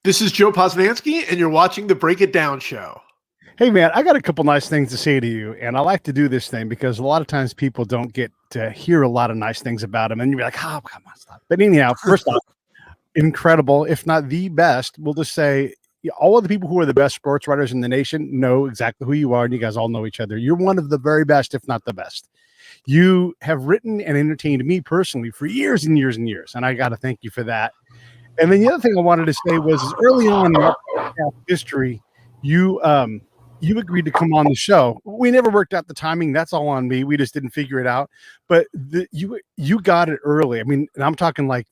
This is Joe Posnanski, and you're watching the Break It Down show. Hey, man, I got a couple nice things to say to you, and I like to do this thing because a lot of times people don't get to hear a lot of nice things about them, and you're like, oh, come on, stop. But anyhow, first off, incredible, if not the best. We'll just say all of the people who are the best sports writers in the nation know exactly who you are, and you guys all know each other. You're one of the very best, if not the best. You have written and entertained me personally for years and years and years, and I got to thank you for that. And then the other thing I wanted to say was early on in our history, you agreed to come on the show. We never worked out the timing. That's all on me. We just didn't figure it out. But you got it early. I mean, and I'm talking like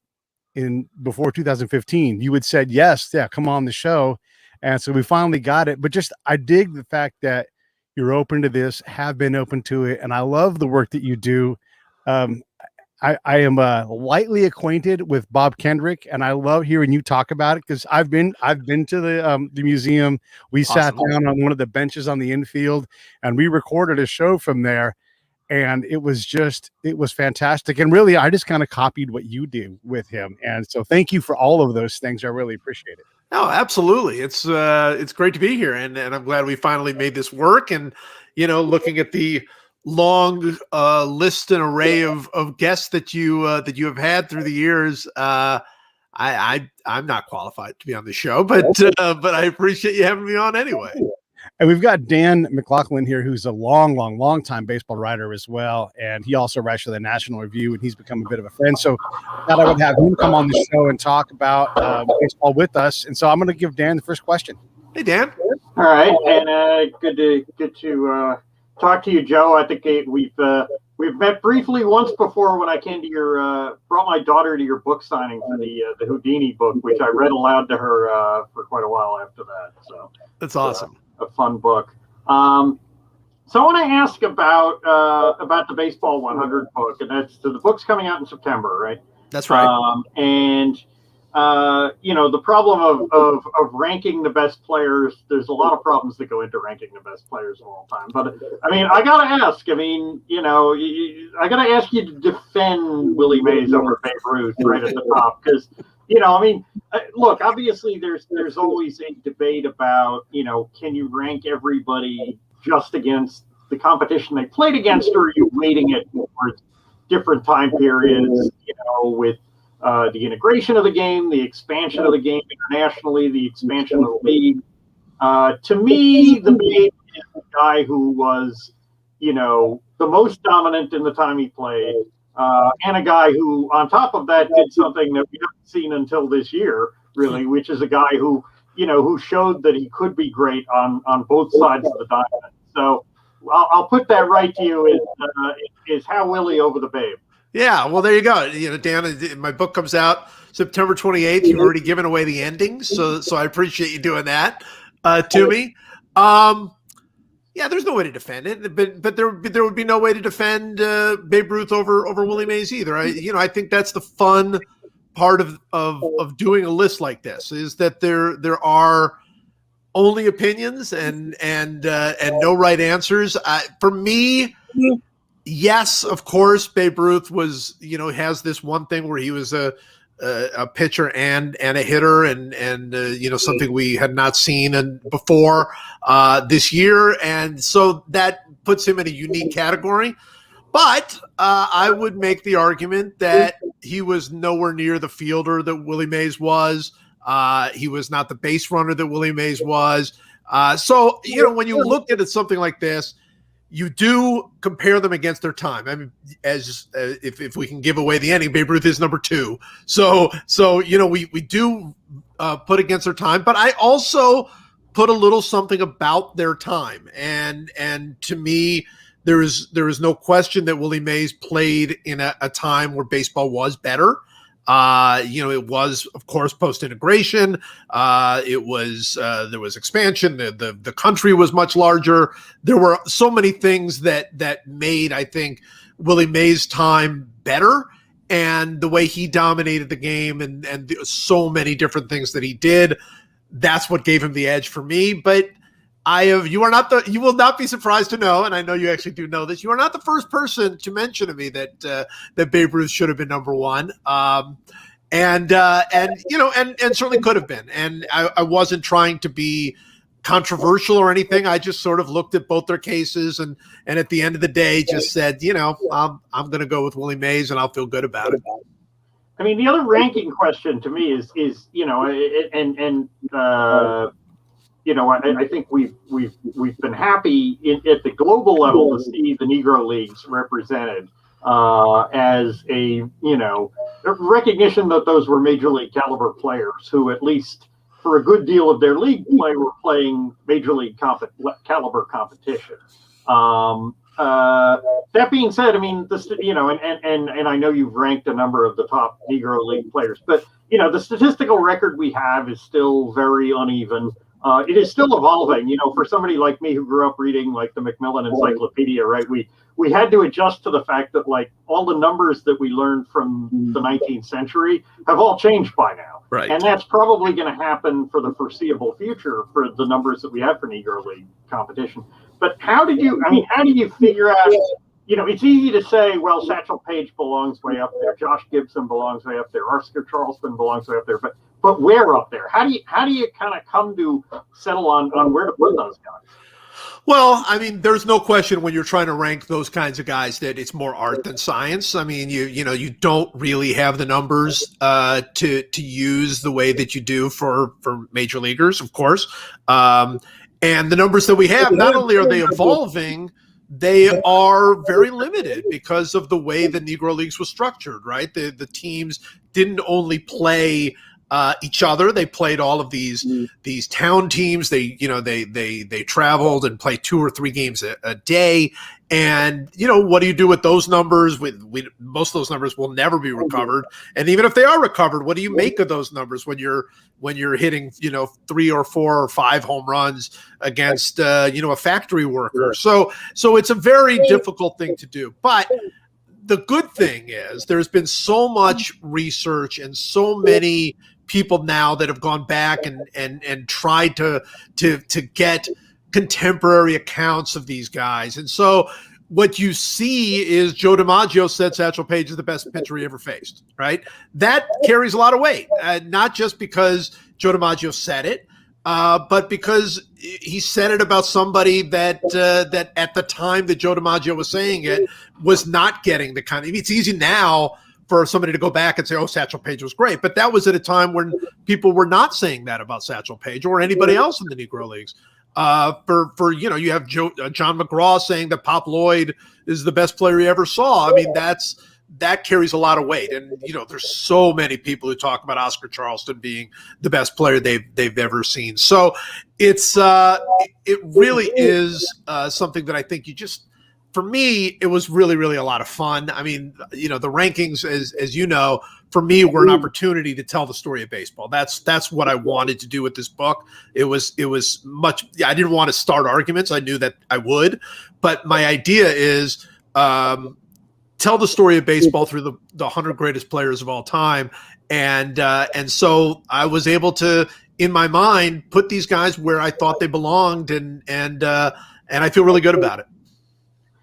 before 2015. You had said yes, yeah, come on the show, and so we finally got it. But just I dig the fact that you're open to this, have been open to it, and I love the work that you do. I am lightly acquainted with Bob Kendrick, and I love hearing you talk about it because I've been to the museum. We Awesome. Sat down on one of the benches on the infield, and we recorded a show from there. And it was fantastic. And really, I just kind of copied what you did with him. And so thank you for all of those things. I really appreciate it. No, absolutely. It's great to be here, and I'm glad we finally made this work. And looking at the long list and array of guests that you have had through the years, I'm not qualified to be on the show, but I appreciate you having me on anyway. And we've got Dan McLaughlin here, who's a long time baseball writer as well. And he also writes for the National Review, and he's become a bit of a friend. So I thought I would have him come on the show and talk about baseball with us. And so I'm going to give Dan the first question. Hey, Dan. All right. And good to talk to you, Joe. I think we've met briefly once before when I came to brought my daughter to your book signing for the Houdini book, which I read aloud to her for quite a while after that. So that's awesome. A fun book. So I want to ask about the Baseball 100 book, and the book's coming out in September, right? That's right. The problem of ranking the best players, there's a lot of problems that go into ranking the best players of all time. But I mean, I got to ask, I got to ask you to defend Willie Mays over Babe Ruth right at the top. Because, look, obviously there's always a debate about, can you rank everybody just against the competition they played against, or are you weighting it towards different time periods, with the integration of the game, the expansion of the game internationally, the expansion of the league. To me, the Babe is the guy who was, the most dominant in the time he played, and a guy who, on top of that, did something that we haven't seen until this year, really, which is a guy who, who showed that he could be great on both sides of the diamond. So I'll put that right to you is how Willie over the Babe. Yeah, well, there you go. Dan, my book comes out September 28th. You've already given away the endings, so I appreciate you doing that to me. Yeah, there's no way to defend it, but there would be no way to defend Babe Ruth over Willie Mays either. I think that's the fun part of doing a list like this, is that there are only opinions and no right answers. For me. Yes, of course, Babe Ruth was, has this one thing where he was a pitcher and a hitter, and something we had not seen before this year, and so that puts him in a unique category. But I would make the argument that he was nowhere near the fielder that Willie Mays was. He was not the base runner that Willie Mays was. So when you look at something like this, you do compare them against their time. I mean, as if we can give away the ending, Babe Ruth is number 2. So we do put against their time, but I also put a little something about their time. And to me, there is no question that Willie Mays played in a time where baseball was better. It was, of course, post-integration. It was there was expansion. The country was much larger. There were so many things that made, I think, Willie Mays' time better, and the way he dominated the game, and so many different things that he did. That's what gave him the edge for me. But you will not be surprised to know, and I know you actually do know this, you are not the first person to mention to me that Babe Ruth should have been number 1. and certainly could have been. And I wasn't trying to be controversial or anything. I just sort of looked at both their cases and at the end of the day just said, I'm going to go with Willie Mays and I'll feel good about it. I mean, the other ranking question to me is I think we've been happy at the global level to see the Negro Leagues represented as a recognition that those were major league caliber players who, at least for a good deal of their league play, were playing major league caliber competition. That being said, I mean, and I know you've ranked a number of the top Negro League players, but the statistical record we have is still very uneven. It is still evolving. For somebody like me who grew up reading like the Macmillan Encyclopedia, right? We had to adjust to the fact that like all the numbers that we learned from the 19th century have all changed by now. Right. And that's probably going to happen for the foreseeable future for the numbers that we have for Negro League competition. But how do you figure out, it's easy to say, well, Satchel Paige belongs way up there. Josh Gibson belongs way up there. Oscar Charleston belongs way up there. But where up there? How do you kind of come to settle on where to put those guys? Well, I mean, there's no question when you're trying to rank those kinds of guys that it's more art than science. I mean, you don't really have the numbers to use the way that you do for major leaguers, of course. And the numbers that we have, not only are they evolving, they are very limited because of the way the Negro Leagues was structured, right? The teams didn't only play each other. They played all of these town teams. They traveled and played 2 or 3 games a day. And what do you do with those numbers? Most of those numbers will never be recovered. And even if they are recovered, what do you make of those numbers when you're hitting 3 or 4 or 5 home runs against a factory worker? So it's a very difficult thing to do. But the good thing is there's been so much research and so many people now that have gone back and tried to get contemporary accounts of these guys. And so what you see is Joe DiMaggio said Satchel Paige is the best pitcher he ever faced, right? That carries a lot of weight, not just because Joe DiMaggio said it, but because he said it about somebody that at the time that Joe DiMaggio was saying it was not getting the kind of. It's easy now for somebody to go back and say, "Oh, Satchel Paige was great," but that was at a time when people were not saying that about Satchel Paige or anybody else in the Negro Leagues. You have John McGraw saying that Pop Lloyd is the best player he ever saw. I mean, that carries a lot of weight. And, there's so many people who talk about Oscar Charleston being the best player they've ever seen. So it really is something that I think for me, it was really, really a lot of fun. I mean, the rankings, as you know, for me, were an opportunity to tell the story of baseball. That's what I wanted to do with this book. It was much. I didn't want to start arguments. I knew that I would, but my idea is tell the story of baseball through the 100 greatest players of all time, and so I was able to, in my mind, put these guys where I thought they belonged, and I feel really good about it.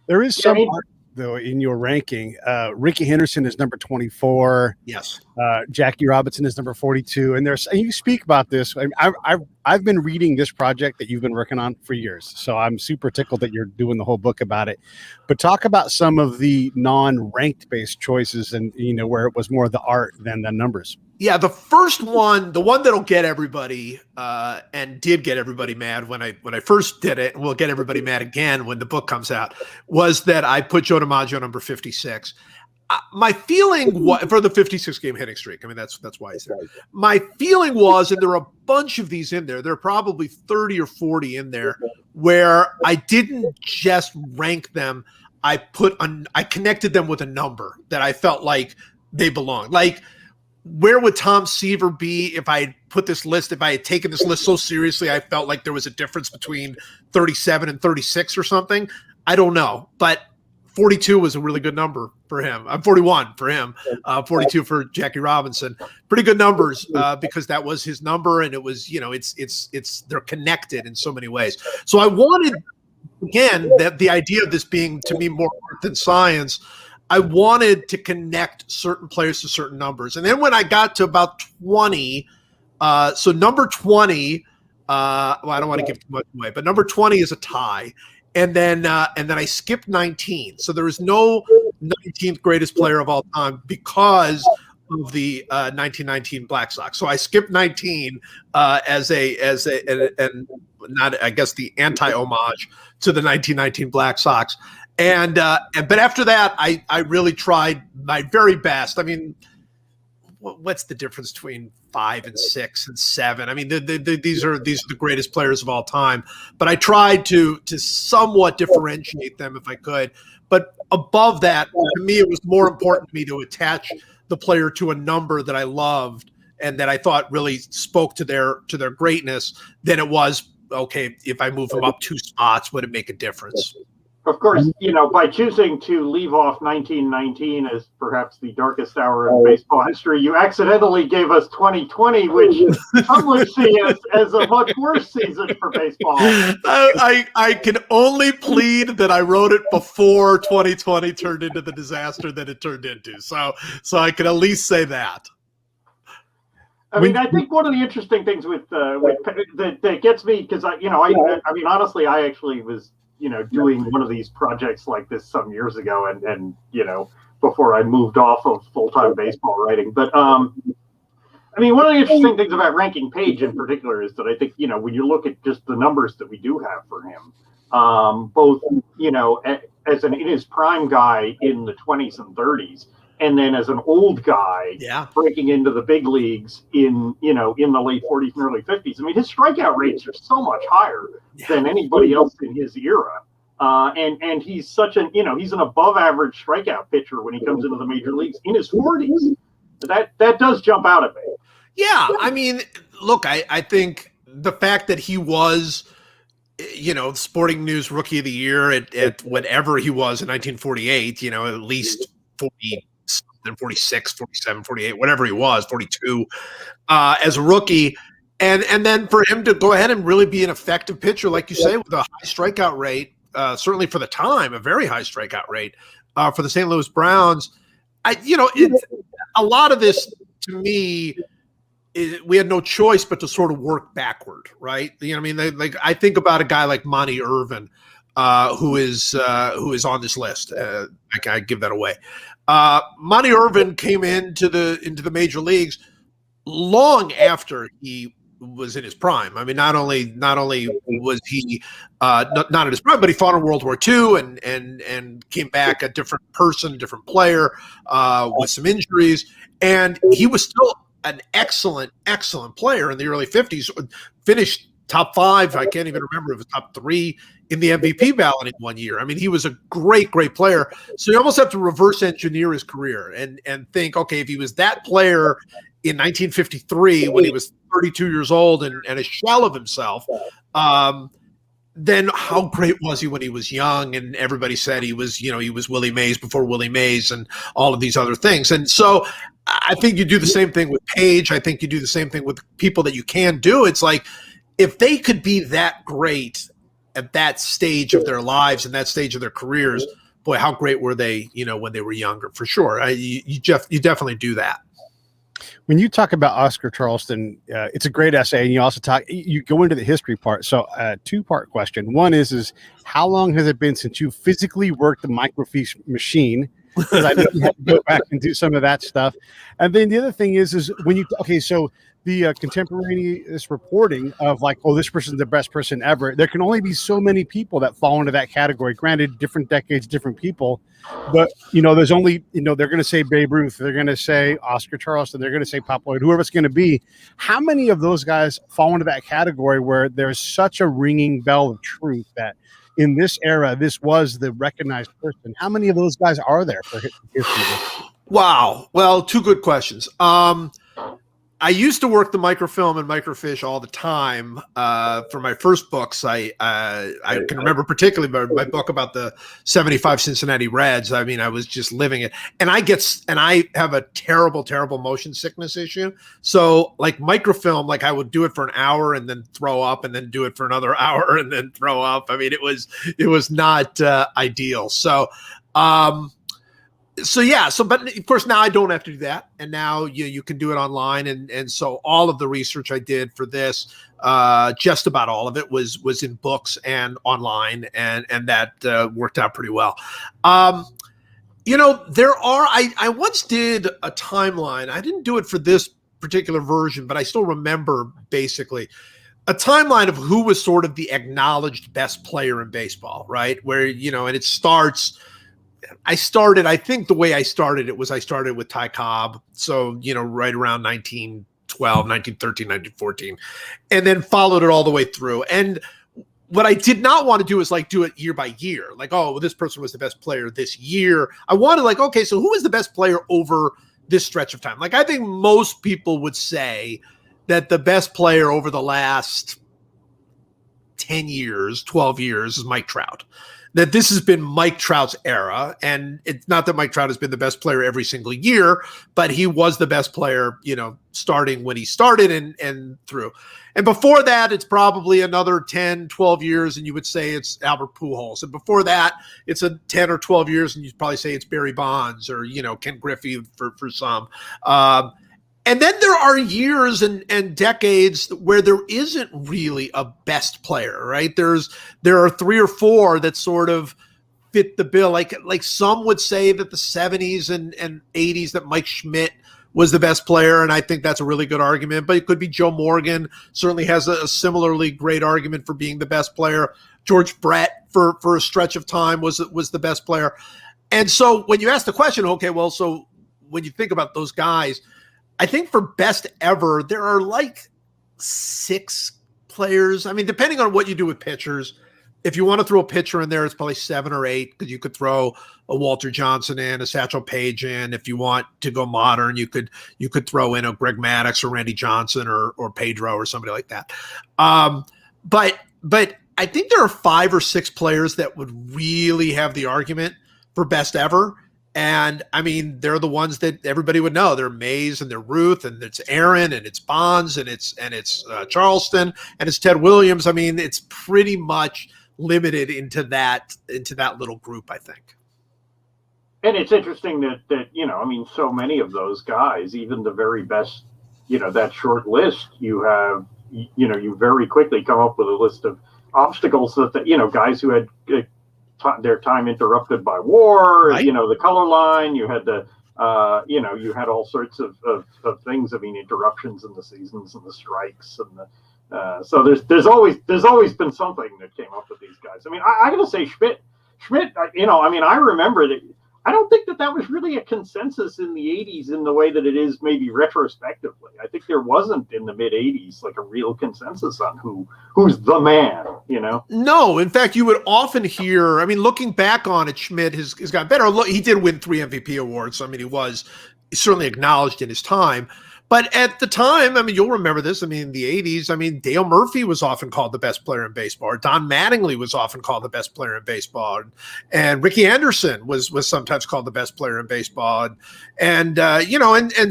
There is some art, though, in your ranking. Ricky Henderson is number 24. Yes. Jackie Robinson is number 42. And you speak about this. I've been reading this project that you've been working on for years. So I'm super tickled that you're doing the whole book about it. But talk about some of the non-ranked based choices and, where it was more the art than the numbers. Yeah, the first one, the one that'll get everybody and did get everybody mad when I first did it, and will get everybody mad again when the book comes out, was that I put Joe DiMaggio number 56. My feeling for the 56 game hitting streak. I mean, that's why he's there. My feeling was, and there are a bunch of these in there. There are probably 30 or 40 in there where I didn't just rank them. I connected them with a number that I felt like they belonged. Like, where would Tom Seaver be if I had put this list, if I had taken this list so seriously, I felt like there was a difference between 37 and 36 or something? I don't know, but 42 was a really good number for him. I'm 41 for him, 42 for Jackie Robinson. Pretty good numbers because that was his number, and it was, they're connected in so many ways. So I wanted, again, that the idea of this being, to me, more art than science. I wanted to connect certain players to certain numbers. And then when I got to about 20, so number 20, well, I don't want to give too much away, but number 20 is a tie. And then I skipped 19. So there is no 19th greatest player of all time because of the 1919 Black Sox. So I skipped 19 as not, I guess, the anti-homage to the 1919 Black Sox. But after that, I really tried my very best. I mean, what's the difference between 5 and 6 and 7? I mean, these are the greatest players of all time. But I tried to somewhat differentiate them if I could. But above that, to me, it was more important to me to attach the player to a number that I loved and that I thought really spoke to their greatness than it was, okay, if I move them up 2 spots, would it make a difference? Of course, by choosing to leave off 1919 as perhaps the darkest hour in baseball history, you accidentally gave us 2020, which some would see as a much worse season for baseball. I can only plead that I wrote it before 2020 turned into the disaster that it turned into. So I can at least say that. I mean, I think one of the interesting things with that gets me, because I mean, honestly, I actually was doing one of these projects like this some years ago, and before I moved off of full-time baseball writing. But I mean, one of the interesting things about ranking Page in particular is that I think when you look at just the numbers that we do have for him, both as in his prime guy in the 20s and 30s, and then as an old guy breaking into the big leagues in the late 40s and early 50s. I mean, his strikeout rates are so much higher than anybody else in his era. And he's such he's an above average strikeout pitcher when he comes into the major leagues in his 40s. That does jump out at me. Yeah. I mean, look, I think the fact that he was, Sporting News Rookie of the Year at whatever he was in 1948, at least 40, then 46, 47, 48, whatever he was, 42, as a rookie. And then for him to go ahead and really be an effective pitcher, like you say, with a high strikeout rate, certainly for the time, a very high strikeout rate for the St. Louis Browns. A lot of this, to me, we had no choice but to sort of work backward, right? I think about a guy like Monty Irvin, who is on this list. I give that away. Monty Irvin came into the major leagues long after he was in his prime. I mean, not only was he not in his prime, but he fought in World War II and came back a different person, different player with some injuries, and he was still an excellent player in the early 50s. Finished top 5. I can't even remember if it was top 3 in the MVP ballot in one year. I mean, he was a great player. So you almost have to reverse engineer his career and think, okay, if he was that player in 1953 when he was 32 years old and a shell of himself, then how great was he when he was young? And everybody said he was Willie Mays before Willie Mays and all of these other things. And so I think you do the same thing with Page. I think you do the same thing with people that you can do. It's like, if they could be that great at that stage of their lives and that stage of their careers, boy, how great were they, when they were younger, for sure. You definitely do that. When you talk about Oscar Charleston, it's a great essay, and you go into the history part. So, 2-part question. One is how long has it been since you physically worked the microfiche machine? Because I know you have to go back and do some of that stuff. And then the other thing is when so the contemporaneous reporting of like, oh, this person's the best person ever. There can only be so many people that fall into that category. Granted, different decades, different people, but there's only they're going to say Babe Ruth, they're going to say Oscar Charleston, they're going to say Pop Lloyd, whoever it's going to be. How many of those guys fall into that category where there's such a ringing bell of truth that in this era, this was the recognized person? How many of those guys are there for history? Wow. Well, 2 good questions. I used to work the microfilm and microfiche all the time for my first books. I can remember particularly my book about the 75 Cincinnati Reds. I mean, I was just living it. And I have a terrible motion sickness issue. So like microfilm, like I would do it for an hour and then throw up and then do it for another hour and then throw up. I mean, it was not ideal. So but of course now I don't have to do that, and now you can do it online, and so all of the research I did for this, just about all of it was in books and online, and that worked out pretty well. I once did a timeline. I didn't do it for this particular version, but I still remember basically a timeline of who was sort of the acknowledged best player in baseball, right? Where, and it starts. I think the way I started it was I started with Ty Cobb. So, right around 1912, 1913, 1914, and then followed it all the way through. And what I did not want to do is do it year by year. This person was the best player this year. I wanted okay, so who was the best player over this stretch of time? I think most people would say that the best player over the last 10 years, 12 years is Mike Trout. That this has been Mike Trout's era. And it's not that Mike Trout has been the best player every single year, but he was the best player, starting when he started and through. And before that, it's probably another 10, 12 years, and you would say it's Albert Pujols. And before that, it's a 10 or 12 years, and you'd probably say it's Barry Bonds or, Ken Griffey for some. And then there are years and decades where there isn't really a best player, right? There are 3 or 4 that sort of fit the bill. Like some would say that the 70s and 80s that Mike Schmidt was the best player, and I think that's a really good argument. But it could be Joe Morgan, certainly has a similarly great argument for being the best player. George Brett for a stretch of time was the best player. And so when you ask the question, okay, well, so when you think about those guys, I think for best ever, there are 6 players. I mean, depending on what you do with pitchers, if you want to throw a pitcher in there, it's probably 7 or 8, because you could throw a Walter Johnson in, a Satchel Paige in. If you want to go modern, you could throw in a Greg Maddux or Randy Johnson or Pedro or somebody like that. But I think there are 5 or 6 players that would really have the argument for best ever. And I mean, they're the ones that everybody would know. They're Mays and they're Ruth and it's Aaron and it's Bonds and it's Charleston and it's Ted Williams. I mean, it's pretty much limited into that little group, I think. And it's interesting that so many of those guys, even the very best, that short list, you have, you very quickly come up with a list of obstacles that guys who had their time interrupted by war, right. The color line, you had you had all sorts of things. I mean, interruptions in the seasons and the strikes and so there's always been something that came up with these guys. I mean, I gotta say Schmidt, I remember that. I don't think that was really a consensus in the 80s in the way that it is maybe retrospectively. I think there wasn't in the mid 80s a real consensus on who's the man, No, in fact, you would often hear, looking back on it, Schmidt has gotten better. He did win 3 MVP awards. So, he was certainly acknowledged in his time. But at the time, you'll remember this. In the 80s, Dale Murphy was often called the best player in baseball. Or Don Mattingly was often called the best player in baseball. And Ricky Anderson was sometimes called the best player in baseball. And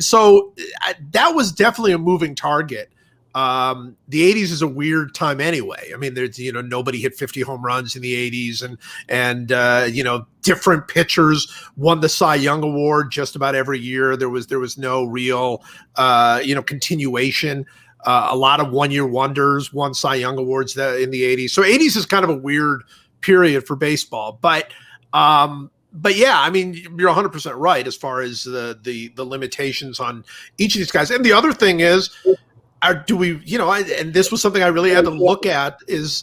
so that was definitely a moving target. The 80s is a weird time anyway. There's, nobody hit 50 home runs in the 80s and different pitchers won the Cy Young Award just about every year. There was no real, continuation. A lot of one-year wonders won Cy Young Awards in the 80s. So 80s is kind of a weird period for baseball, but yeah, you're 100% right as far as the limitations on each of these guys. And the other thing is, do we, and this was something I really had to look at is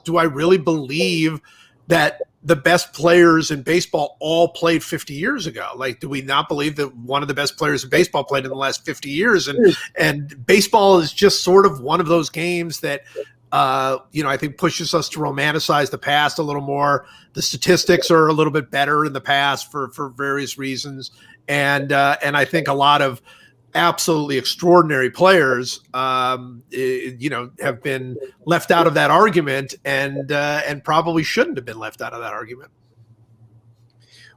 do I really believe that the best players in baseball all played 50 years ago? Do we not believe that one of the best players in baseball played in the last 50 years? And baseball is just sort of one of those games that, I think pushes us to romanticize the past a little more. The statistics are a little bit better in the past for various reasons. And I think a lot of absolutely extraordinary players, have been left out of that argument and probably shouldn't have been left out of that argument.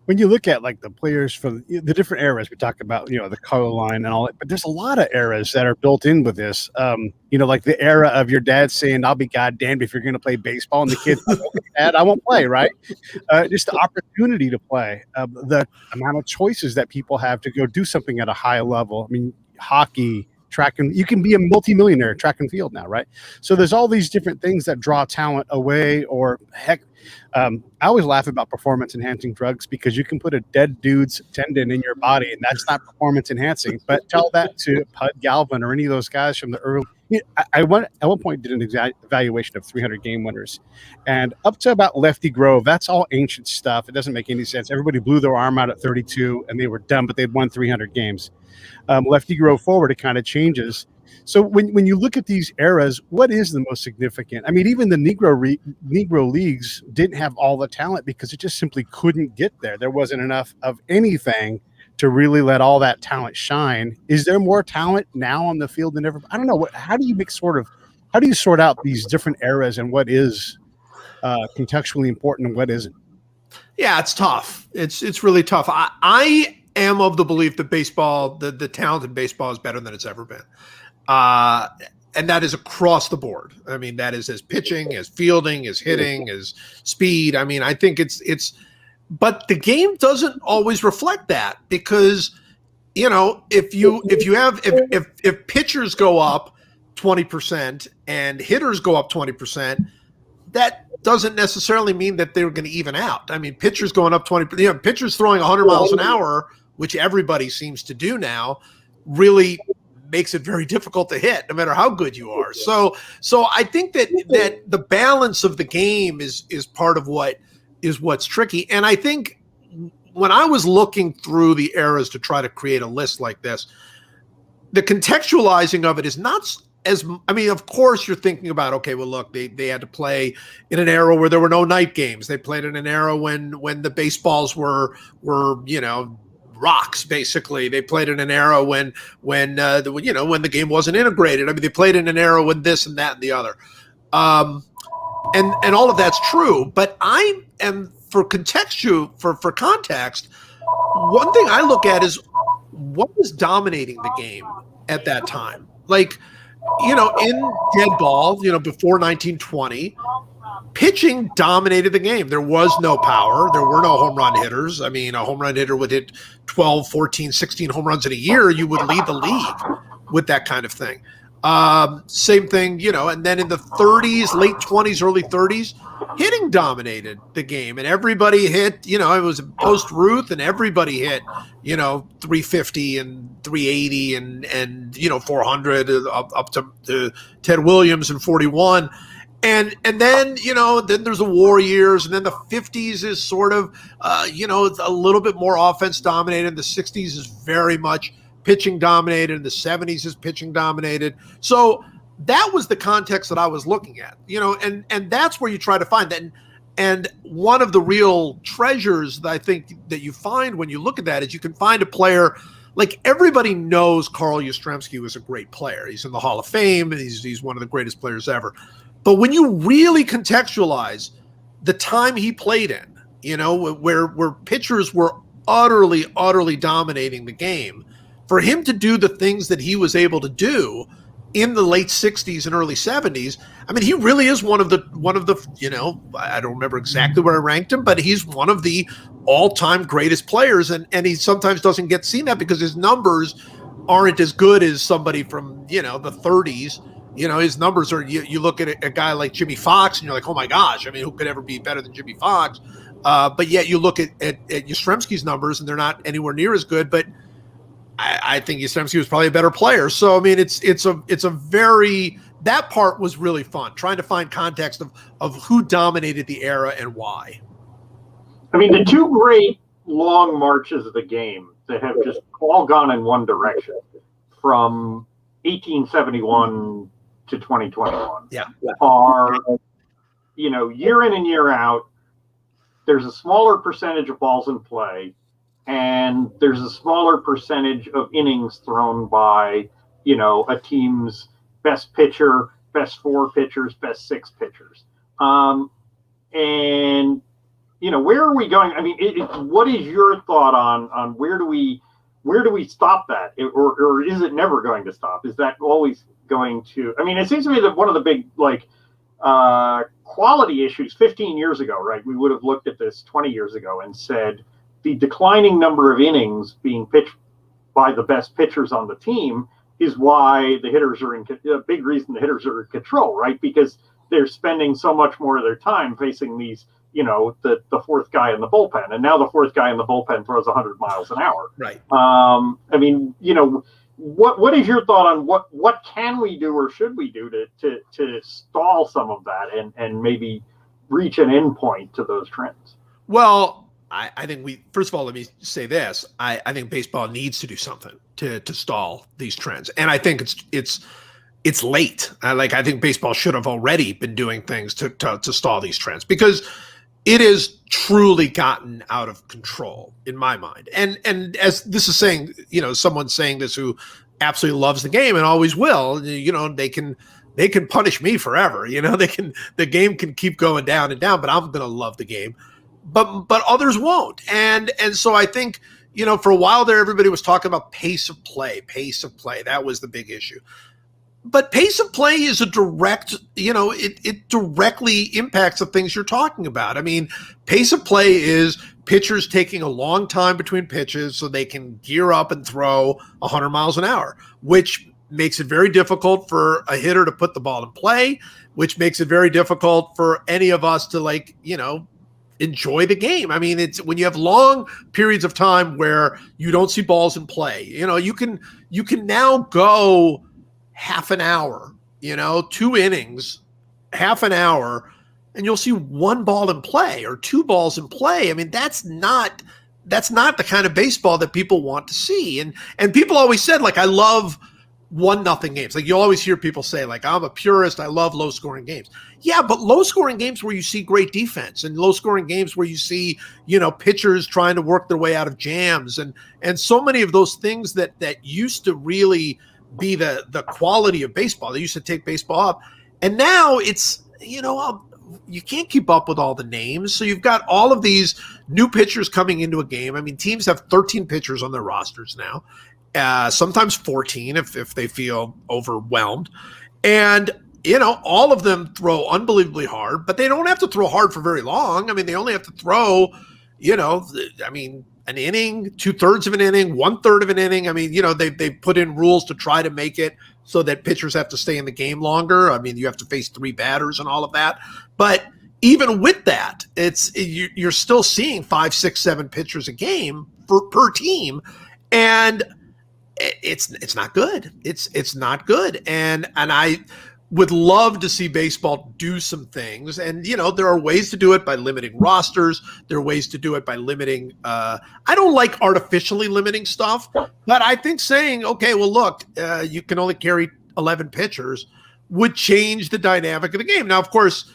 when you look at like the players from the different eras, we talk about, the color line and all that, but there's a lot of eras that are built in with this. Like the era of your dad saying, "I'll be goddamned if you're going to play baseball," and the kids, "Okay, Dad, I won't play." Right? Just the opportunity to play, the amount of choices that people have to go do something at a high level. I mean, hockey, track, and you can be a multimillionaire track and field now, right? So there's all these different things that draw talent away, or heck. I always laugh about performance enhancing drugs because you can put a dead dude's tendon in your body and that's not performance enhancing. But tell that to Pud Galvin or any of those guys from the early. I at one point did an evaluation of 300 game winners, and up to about Lefty Grove, that's all ancient stuff. It doesn't make any sense. Everybody blew their arm out at 32 and they were done, but they'd won 300 games. Lefty Grove forward, it kind of changes. So when you look at these eras, what is the most significant? I mean, even the Negro Leagues didn't have all the talent because it just simply couldn't get there. There wasn't enough of anything to really let all that talent shine. Is there more talent now on the field than ever? I don't know. How do you sort out these different eras and what is contextually important and what isn't? Yeah, it's tough. It's really tough. I am of the belief that baseball, the talent in baseball is better than it's ever been. And that is across the board. I mean, that is as pitching, as fielding, as hitting, as speed. I mean, I think but the game doesn't always reflect that because, if pitchers go up 20% and hitters go up 20%, that doesn't necessarily mean that they're going to even out. I mean, pitchers going up 20%, pitchers throwing 100 miles an hour, which everybody seems to do now, really makes it very difficult to hit no matter how good you are. So I think that the balance of the game is part of what's tricky. And I think when I was looking through the eras to try to create a list like this, the contextualizing of it is not of course you're thinking about, okay, well, look, they had to play in an era where there were no night games. They played in an era when the baseballs were rocks, basically. They played in an era when the game wasn't integrated. I mean, they played in an era when this and that and the other. And all of that's true. But I am for context, one thing I look at is what was dominating the game at that time. Like, in dead ball, before 1920, pitching dominated the game. There was no power. There were no home run hitters. I mean, a home run hitter would hit 12, 14, 16 home runs in a year. You would lead the league with that kind of thing. Same thing, and then in the 30s, late 20s, early 30s, hitting dominated the game. And everybody hit, it was post Ruth, and everybody hit, 350 and 380 and 400 up to Ted Williams and 41. And then, then there's the war years, and then the 50s is sort of, it's a little bit more offense dominated. The 60s is very much pitching dominated, and the 70s is pitching dominated. So that was the context that I was looking at, and that's where you try to find that. And one of the real treasures that I think that you find when you look at that is you can find a player. Like, everybody knows Carl Yastrzemski was a great player. He's in the Hall of Fame, and he's one of the greatest players ever. But when you really contextualize the time he played in, where pitchers were utterly, utterly dominating the game, for him to do the things that he was able to do in the late 60s and early 70s, I mean, he really is one of the, I don't remember exactly where I ranked him, but he's one of the all-time greatest players. And he sometimes doesn't get seen that because his numbers aren't as good as somebody from, the 30s. His numbers are, you look at a guy like Jimmy Fox and you're like, oh my gosh, I mean, who could ever be better than Jimmy Fox? But yet you look at Yastrzemski's numbers and they're not anywhere near as good, but I think Yastrzemski was probably a better player. So, I mean, it's a very, that part was really fun, trying to find context of who dominated the era and why. I mean, the two great long marches of the game that have just all gone in one direction from 1871 to 2021 are, year in and year out, there's a smaller percentage of balls in play, and there's a smaller percentage of innings thrown by, a team's best pitcher, best four pitchers, best six pitchers. And where are we going? I mean, what is your thought on where do we stop that, or is it never going to stop? Is that always going to? I mean, it seems to me that one of the big quality issues 15 years ago, right? We would have looked at this 20 years ago and said the declining number of innings being pitched by the best pitchers on the team is why the hitters are a big reason the hitters are in control, right? Because they're spending so much more of their time facing these, the fourth guy in the bullpen, and now the fourth guy in the bullpen throws 100 miles an hour. Right. I mean, what is your thought on what can we do or should we do to stall some of that and maybe reach an end point to those trends? Well, I think first of all, let me say this. I think baseball needs to do something to stall these trends. And I think it's late. I think baseball should have already been doing things to stall these trends, because it has truly gotten out of control in my mind. And as this is saying, someone saying this who absolutely loves the game and always will, they can punish me forever. The game can keep going down and down, but I'm going to love the game. But others won't. And so I think, for a while there, everybody was talking about pace of play. That was the big issue. But pace of play is a direct, it directly impacts the things you're talking about. I mean, pace of play is pitchers taking a long time between pitches so they can gear up and throw 100 miles an hour, which makes it very difficult for a hitter to put the ball in play, which makes it very difficult for any of us to enjoy the game. I mean, it's when you have long periods of time where you don't see balls in play, you can now go half an hour, 2 innings, half an hour, and you'll see 1 ball in play or 2 balls in play. I mean, that's not the kind of baseball that people want to see. And people always said, I love 1-0 games. You always hear people say, I'm a purist, I love low scoring games. Yeah, but low scoring games where you see great defense, and low scoring games where you see, pitchers trying to work their way out of jams, and so many of those things that used to really be the quality of baseball. They used to take baseball up, and now it's, you can't keep up with all the names. So you've got all of these new pitchers coming into a game. I mean, teams have 13 pitchers on their rosters now, sometimes 14 if they feel overwhelmed. And, all of them throw unbelievably hard, but they don't have to throw hard for very long. I mean, they only have to throw, an inning, 2/3 of an inning, 1/3 of an inning. I mean, they put in rules to try to make it so that pitchers have to stay in the game longer. I mean, you have to face 3 batters and all of that. But even with that, you're still seeing 5, 6, 7 pitchers a game per team, and it's not good. It's not good. And I would love to see baseball do some things. And, there are ways to do it by limiting rosters. There are ways to do it by limiting. I don't like artificially limiting stuff, but I think saying, okay, well, look, you can only carry 11 pitchers would change the dynamic of the game. Now, of course,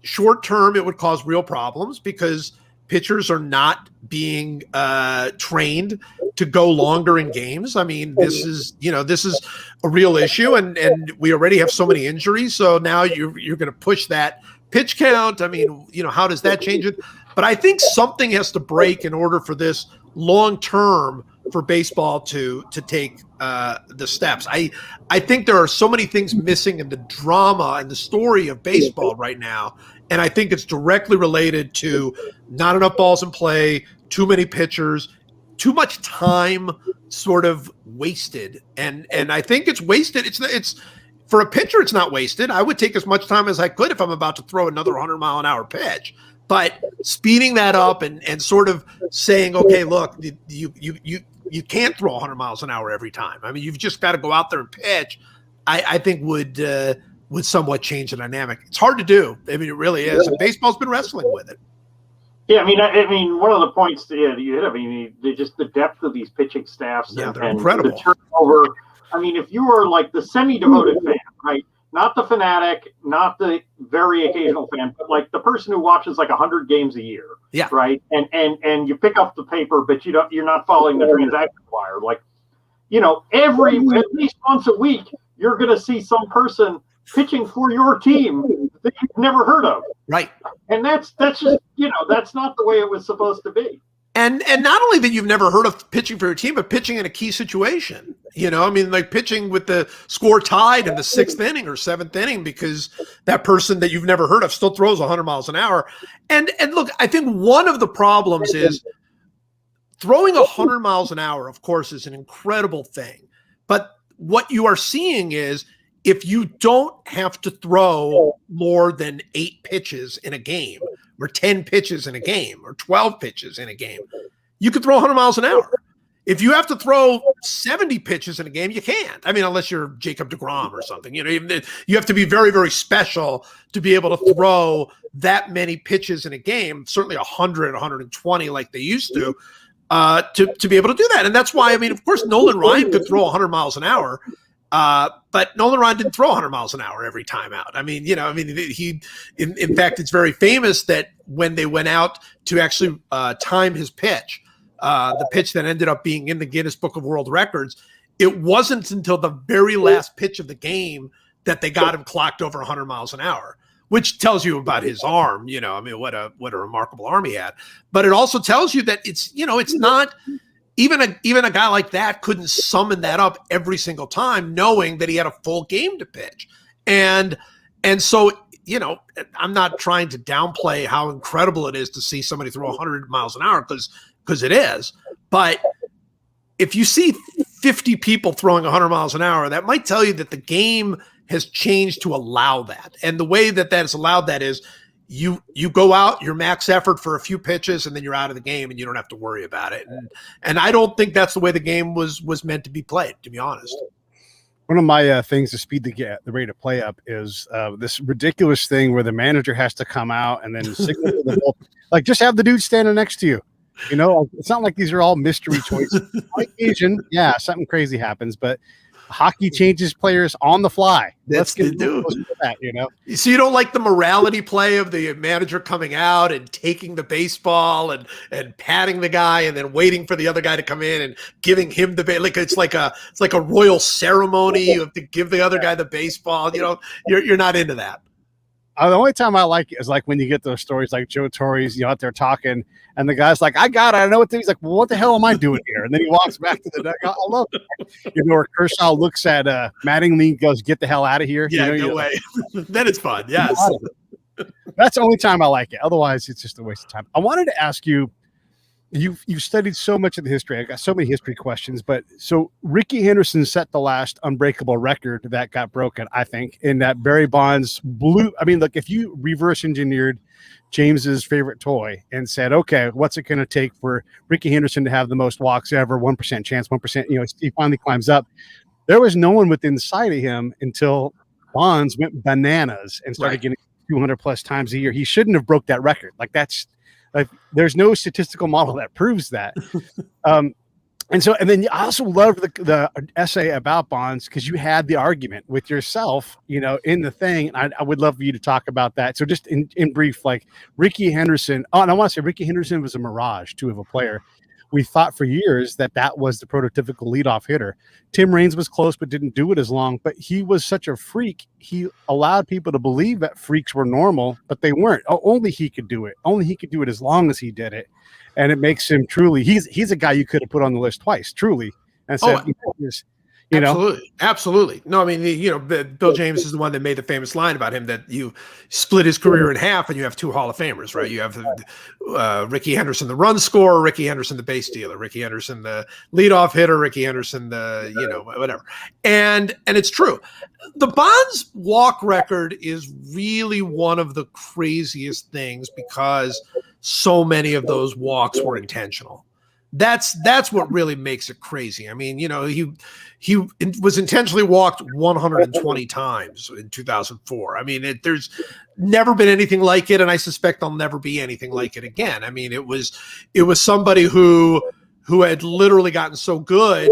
short term, it would cause real problems because pitchers are not being trained to go longer in games. I mean, this is a real issue, and we already have so many injuries. So now you're going to push that pitch count. I mean, how does that change it? But I think something has to break in order for this long term for baseball to take the steps. I think there are so many things missing in the drama and the story of baseball right now. And I think it's directly related to not enough balls in play, too many pitchers, too much time sort of wasted. And I think it's wasted. It's for a pitcher, it's not wasted. I would take as much time as I could if I'm about to throw another 100-mile-an-hour pitch. But speeding that up and sort of saying, okay, look, you can't throw 100 miles an hour every time. I mean, you've just got to go out there and pitch. I think would somewhat change the dynamic. It's hard to do. I mean, it really is. And baseball's been wrestling with it. Yeah, I mean, one of the points that you hit. I mean, just the depth of these pitching staffs. Yeah, they're and incredible. The turnover. I mean, if you were like the semi-devoted fan, right? Not the fanatic, not the very occasional fan, but like the person who watches like 100 games a year. Yeah. Right. And you pick up the paper, but you're not following the transaction wire. Like, at least once a week, you're going to see some person pitching for your team that you've never heard of. Right. And that's just, that's not the way it was supposed to be. And not only that you've never heard of pitching for your team, but pitching in a key situation. Like pitching with the score tied in the 6th inning or 7th inning because that person that you've never heard of still throws 100 miles an hour. And look, I think one of the problems is throwing 100 miles an hour, of course, is an incredible thing. But what you are seeing is if you don't have to throw more than 8 pitches in a game, or 10 pitches in a game, or 12 pitches in a game, you could throw 100 miles an hour. If you have to throw 70 pitches in a game, you can't. I mean, unless you're Jacob deGrom or something. You have to be very, very special to be able to throw that many pitches in a game, certainly 100, 120 like they used to be able to do that. And that's why, of course, Nolan Ryan could throw 100 miles an hour. But Nolan Ryan didn't throw 100 miles an hour every time out. He, in fact, it's very famous that when they went out to actually time his pitch, the pitch that ended up being in the Guinness Book of World Records, it wasn't until the very last pitch of the game that they got him clocked over 100 miles an hour, which tells you about his arm. What a remarkable arm he had. But it also tells you that it's not. Even a guy like that couldn't summon that up every single time, knowing that he had a full game to pitch. And so, I'm not trying to downplay how incredible it is to see somebody throw 100 miles an hour because it is. But if you see 50 people throwing 100 miles an hour, that might tell you that the game has changed to allow that. And the way that has allowed that is you go out, your max effort for a few pitches, and then you're out of the game and you don't have to worry about it. And I don't think that's the way the game was meant to be played, to be honest. One of my things to speed the rate of play up is this ridiculous thing where the manager has to come out and then signal to the ball, like just have the dude standing next to you. It's not like these are all mystery choices. On occasion, yeah, something crazy happens, but hockey changes players on the fly. Let's get to that, So you don't like the morality play of the manager coming out and taking the baseball and patting the guy and then waiting for the other guy to come in and giving him the it's like a royal ceremony. You have to give the other guy the baseball. You're not into that. The only time I like it is like when you get those stories like Joe Torre's, out there talking, and the guy's like, I got it. I know what he's like, well, what the hell am I doing here? And then he walks back to the dugout. I love it. Where Kershaw looks at Mattingly and goes, get the hell out of here. Yeah, no way. Then it's fun. Yes. That's the only time I like it. Otherwise, it's just a waste of time. I wanted to ask you, you've studied so much of the history. I got so many history questions, but so Rickey Henderson set the last unbreakable record that got broken, I think, in that Barry Bonds blew. Look, if you reverse engineered James's favorite toy and said, okay, what's it going to take for Rickey Henderson to have the most walks ever, 1% chance, 1%, he finally climbs up. There was no one within sight of him until Bonds went bananas and started getting 200 plus times a year. He shouldn't have broke that record. There's no statistical model that proves that. And then I also love the essay about Bonds because you had the argument with yourself, in the thing. I would love for you to talk about that. So just in brief, like Rickey Henderson. Oh, and I want to say Rickey Henderson was a mirage too of a player. We thought for years that was the prototypical leadoff hitter. Tim Raines was close, but didn't do it as long. But he was such a freak. He allowed people to believe that freaks were normal, but they weren't. Only he could do it. Only he could do it as long as he did it. And it makes him truly, he's a guy you could have put on the list twice, truly. And said, Absolutely. No, Bill James is the one that made the famous line about him that you split his career in half and you have 2 Hall of Famers, right? You have Rickey Henderson, the run scorer, Rickey Henderson, the base stealer, Rickey Henderson, the leadoff hitter, Rickey Henderson, the, whatever. And it's true. The Bonds walk record is really one of the craziest things because so many of those walks were intentional. That's what really makes it crazy. He was intentionally walked 120 times in 2004. There's never been anything like it, and I suspect there'll never be anything like it again. It was somebody who had literally gotten so good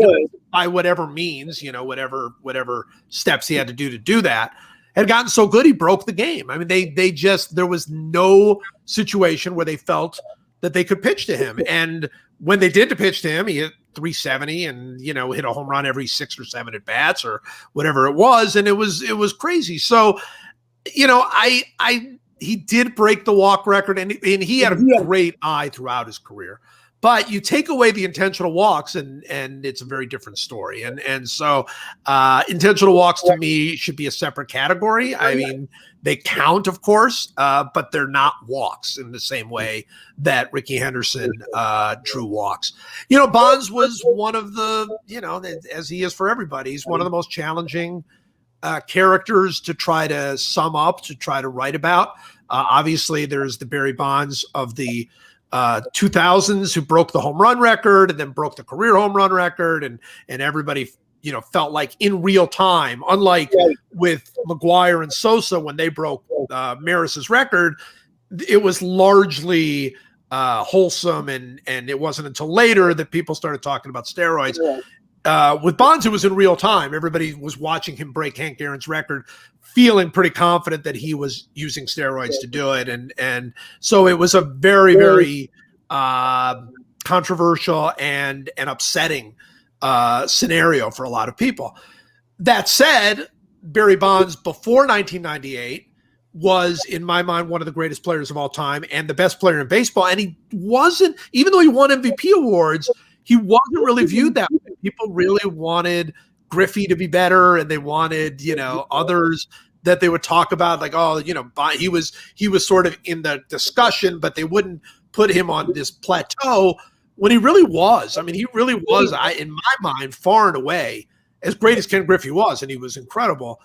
by whatever means, whatever steps he had to do that, had gotten so good he broke the game. There was no situation where they felt that they could pitch to him, and when they did to pitch to him, he hit 370 and, hit a home run every 6 or 7 at bats or whatever it was. And it was crazy. So He did break the walk record, and he had a great eye throughout his career. But you take away the intentional walks, and it's a very different story. And so intentional walks to me should be a separate category. I mean, they count, of course, but they're not walks in the same way that Rickey Henderson drew walks. Bonds was one of the, as he is for everybody, he's one of the most challenging characters to try to sum up, to try to write about. Obviously, there's the Barry Bonds of the 2000s who broke the home run record and then broke the career home run record, and everybody felt like in real time, unlike with McGuire and Sosa when they broke Maris's record, it was largely wholesome, and it wasn't until later that people started talking about steroids. With Bonds, it was in real time. Everybody was watching him break Hank Aaron's record, feeling pretty confident that he was using steroids to do it. And so it was a very, very controversial and upsetting scenario for a lot of people. That said, Barry Bonds before 1998 was, in my mind, one of the greatest players of all time and the best player in baseball. And he wasn't, even though he won MVP awards, he wasn't really viewed that way. People really wanted Griffey to be better, and they wanted, others that they would talk about, like, he was sort of in the discussion, but they wouldn't put him on this plateau when he really was. I mean, he really was, in my mind, far and away, as great as Ken Griffey was, and he was incredible.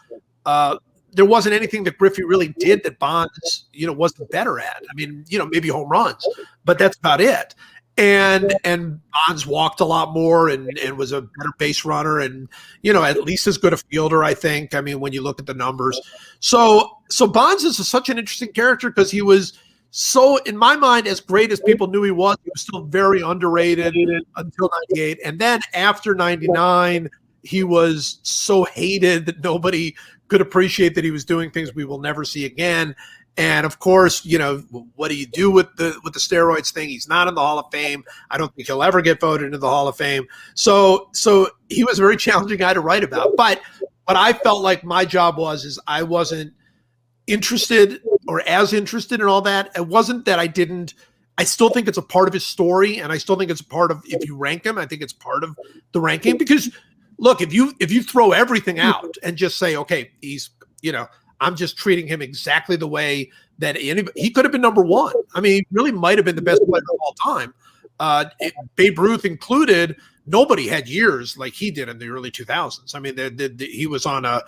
There wasn't anything that Griffey really did that Bonds, wasn't better at. I mean, maybe home runs, but that's about it. And Bonds walked a lot more and was a better base runner and, at least as good a fielder, I think. I mean, when you look at the numbers. So Bonds is such an interesting character because he was so, in my mind, as great as people knew he was still very underrated until 98. And then after 99, he was so hated that nobody could appreciate that he was doing things we will never see again. And of course, what do you do with the steroids thing? He's not in the Hall of Fame. I don't think he'll ever get voted into the Hall of Fame. So he was a very challenging guy to write about. But what I felt like my job is I wasn't interested or as interested in all that. It wasn't that I still think it's a part of his story, and I still think it's a part of, if you rank him, I think it's part of the ranking. Because look, if you throw everything out and just say, okay, he's, I'm just treating him exactly the way that he could have been number one. I mean, he really might have been the best player of all time. Babe Ruth included, nobody had years like he did in the early 2000s. I mean, he was on a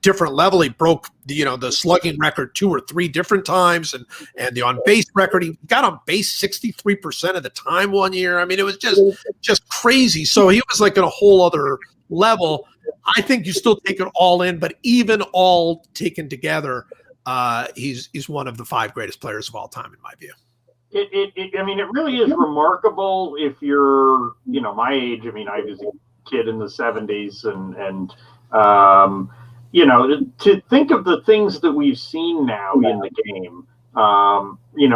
different level. He broke the slugging record 2 or 3 different times, and the on base record. He got on base 63% of the time one year. I mean, it was just crazy. So he was like at a whole other level. I think you still take it all in, but even all taken together, he's one of the 5 greatest players of all time, in my view. I mean, it really is remarkable if you're, my age. I mean, I was a kid in the 70s, and to think of the things that we've seen now in the game.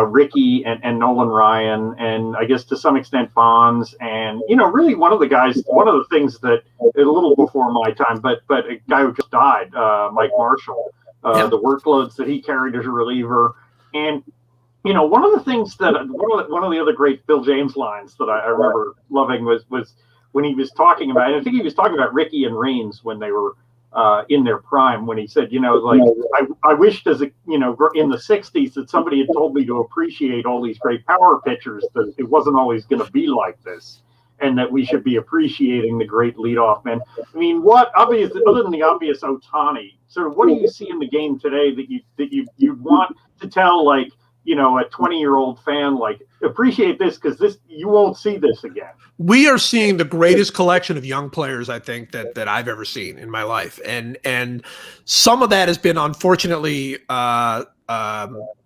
Rickey and Nolan Ryan, and I guess to some extent Bonds, and really one of the things that a little before my time, but a guy who just died, Mike Marshall, the workloads that he carried as a reliever, and one of the things that one of the other great Bill James lines that I remember loving was when he was talking about, and I think he was talking about Rickey and Raines when they were in their prime, when he said, I wished in the 60s that somebody had told me to appreciate all these great power pitchers, that it wasn't always going to be like this, and that we should be appreciating the great leadoff man. I mean, other than the obvious Ohtani, sort of what do you see in the game today that you'd want to tell, like, a 20-year-old fan, like, appreciate this because you won't see this again? We are seeing the greatest collection of young players, I think, that I've ever seen in my life. And some of that has been, unfortunately,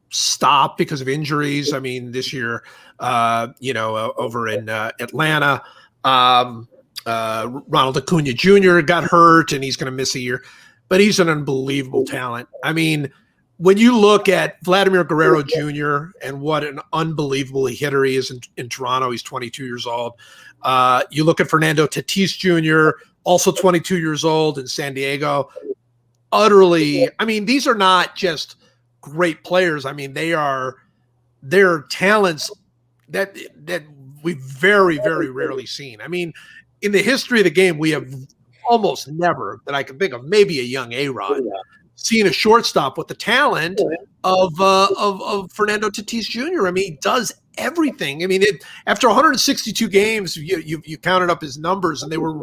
stopped because of injuries. I mean, this year, over in Atlanta, Ronald Acuna Jr. got hurt, and he's going to miss a year. But he's an unbelievable talent. I mean, when you look at Vladimir Guerrero Jr. and what an unbelievable hitter he is in Toronto, he's 22 years old. You look at Fernando Tatis Jr., also 22 years old in San Diego. utterly. I mean, these are not just great players. I mean, they're talents that we've very, very rarely seen. I mean, in the history of the game, we have almost never, that I can think of, maybe a young ARod, seen a shortstop with the talent of Fernando Tatis Jr. I mean, he does everything. I mean, after 162 games, you counted up his numbers, and they were